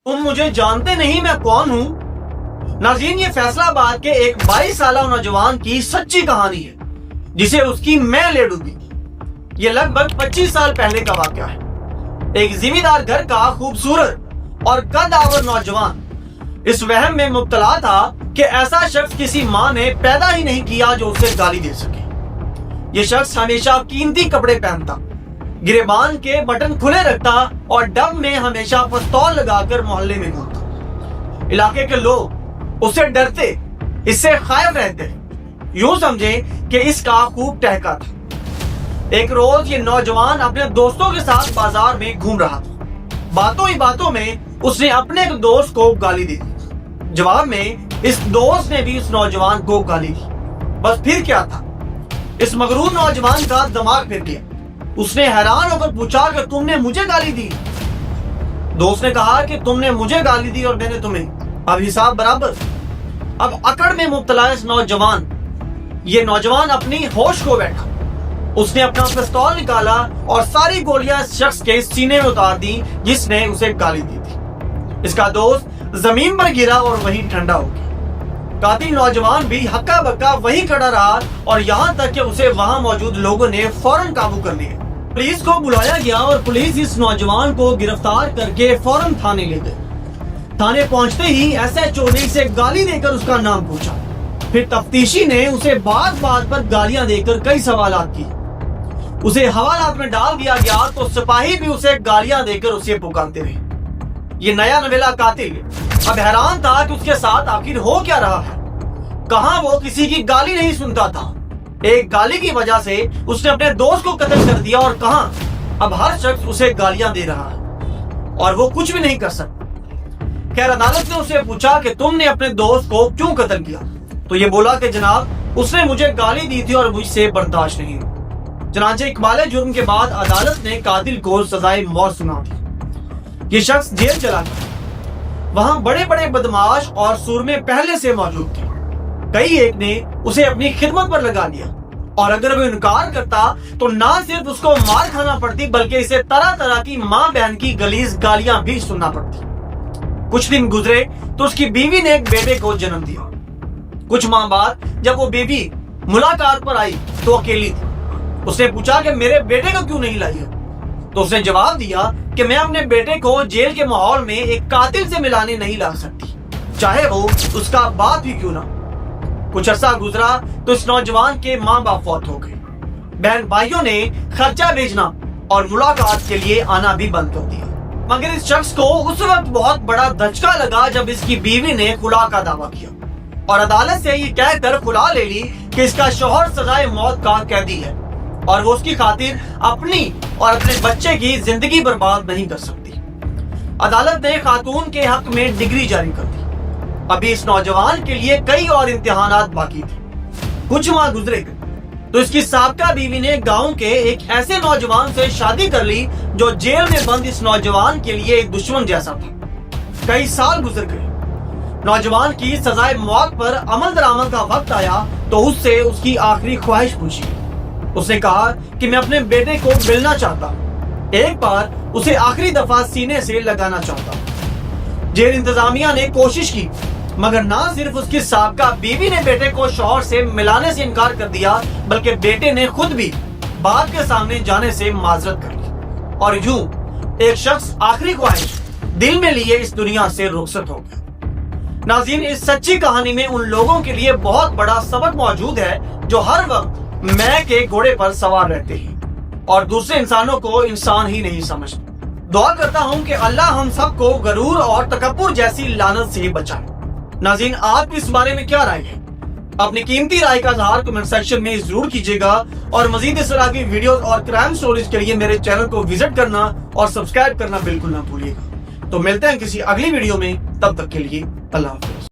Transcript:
तुम मुझे जानते नहीं मैं कौन हूँ। नाज़रीन, ये फैसलाबाद के एक 22 साल नौजवान की सच्ची कहानी है जिसे उसकी मैं ले डूबी। ये लगभग 25 साल पहले का वाकया है। एक जिम्मेदार घर का खूबसूरत और कद-आवर नौजवान इस वहम में मुब्तला था कि ऐसा शख्स किसी माँ ने पैदा ही नहीं किया जो उसे गाली दे सके। ये शख्स हमेशा कीमती कपड़े पहनता, गिरेबान के बटन खुले रखता और डब में हमेशा पिस्तौल लगाकर मोहल्ले में घूमता। इलाके के लोग उससे डरते, इससे खायफ रहते, यूं समझे कि इसका खूब टहका था। एक रोज ये नौजवान अपने दोस्तों के साथ बाजार में घूम रहा था। बातों ही बातों में उसने अपने एक दोस्त को गाली दी। जवाब में इस दोस्त ने भी उस नौजवान को गाली दी। बस फिर क्या था, इस मगरूर नौजवान का दिमाग फिर गया। उसने हैरान होकर पूछा कि तुमने मुझे गाली दी? दोस्त ने कहा कि तुमने मुझे गाली दी और मैंने तुम्हें, अब हिसाब बराबर। अब अकड़ में मुब्तला इस ये नौजवान अपनी होश खो बैठा। उसने अपना पिस्तौल निकाला और सारी गोलियां इस शख्स के सीने में उतार दी जिसने उसे गाली दी थी। इसका दोस्त जमीन पर गिरा और वहीं ठंडा हो गया। कातिल नौजवान भी हक्का बक्का वहीं खड़ा रहा और यहाँ तक कि उसे वहां मौजूद लोगों ने फौरन काबू कर लिया। पुलिस को बुलाया गया और पुलिस इस नौजवान को गिरफ्तार करके फौरन थाने ले गई। थाने पहुंचते ही SHO ने इसे गाली देकर उसका नाम पूछा। फिर तफ्तीशी ने उसे बात बात पर गालियां देकर कई सवालात किए। उसे हवालात में डाल दिया गया तो सिपाही भी उसे गालियां देकर उसे पुकारते रहे। ये नया नवेला कातिल अब हैरान था कि उसके साथ आखिर हो क्या रहा है। कहां वो किसी की गाली नहीं सुनता था, एक गाली की वजह से उसने अपने दोस्त को कत्ल कर दिया, और कहां अब हर शख्स उसे गालियां दे रहा है और वो कुछ भी नहीं कर सकता। खैर, अदालत ने उसे पूछा कि तुमने अपने दोस्त को क्यों कत्ल किया? तो ये बोला कि जनाब, उसने मुझे गाली दी थी और मुझसे बर्दाश्त नहीं हुई। चनांचे इकबाल जुर्म के बाद अदालत ने कातिल को सजाए मौत सुना दी। ये शख्स जेल चला गया। वहां बड़े बड़े बदमाश और सूरमे पहले से मौजूद थे। कई एक ने उसे अपनी खिदमत पर लगा लिया और अगर वो इनकार करता तो ना सिर्फ उसको मार खाना पड़ती बल्कि इसे तरह तरह की माँ बहन की गलीज गालियां भी सुनना पड़ती। कुछ दिन गुजरे तो उसकी बीवी ने एक बेटे को जन्म दिया। कुछ माह बाद जब वो बेबी मुलाकात पर आई तो अकेली थी। उसने पूछा कि मेरे बेटे को क्यों नहीं लाई है? तो उसने जवाब दिया कि मैं अपने बेटे को जेल के माहौल में एक कातिल से मिलाने नहीं ला सकती, चाहे वो उसका बाप ही क्यों ना। कुछ अरसा गुजरा तो इस नौजवान के माँ बाप फौत हो गए। बहन भाइयों ने खर्चा भेजना और मुलाकात के लिए आना भी बंद कर दिया। मगर इस शख्स को उस वक्त बहुत बड़ा धचका लगा जब इसकी बीवी ने खुला का दावा किया और अदालत से ये कहकर खुला ले ली कि इसका शौहर सजाए मौत का कैदी है और वो उसकी खातिर अपनी और अपने बच्चे की जिंदगी बर्बाद नहीं कर सकती। अदालत ने खातून के हक में डिग्री जारी कर दी। अभी इस नौजवान के लिए कई और इम्तिहानात बाकी थे। कुछ माह गुजरे तो इसकी साबका बीवी ने गांव के एक ऐसे नौजवान से शादी कर ली जो जेल में बंद इस नौजवान के लिए एक दुश्मन जैसा था। कई साल गुजर गए। नौजवान की सजाए मौत पर अमल दरामद का वक्त आया तो उससे उसकी आखिरी ख्वाहिश पूछी। उसने कहा कि मैं अपने बेटे को मिलना चाहता हूँ, एक बार उसे आखिरी दफा सीने से लगाना चाहता हूँ। जेल इंतजामिया ने कोशिश की मगर ना सिर्फ उसकी साबका बीवी ने बेटे को शौहर से मिलाने से इनकार कर दिया बल्कि बेटे ने खुद भी बाप के सामने जाने से माजरत कर ली और यूं एक शख्स आखिरी ख्वाहिश दिल में लिए इस दुनिया से रुखसत हो गया। नाज़रीन, इस सच्ची कहानी में उन लोगों के लिए बहुत बड़ा सबक मौजूद है जो हर वक्त मैं के घोड़े पर सवार रहते हैं और दूसरे इंसानों को इंसान ही नहीं समझते। दुआ करता हूं कि अल्लाह हम सबको गरूर और तकब्बुर जैसी लानत से बचाए। नाज़रीन, आप इस बारे में क्या राय है? अपनी कीमती राय का इज़हार कमेंट सेक्शन में जरूर कीजिएगा और मजीद इस तरह की वीडियोस और क्राइम स्टोरीज के लिए मेरे चैनल को विजिट करना और सब्सक्राइब करना बिल्कुल ना भूलिएगा। तो मिलते हैं किसी अगली वीडियो में, तब तक के लिए अल्लाह हाफ़िज़।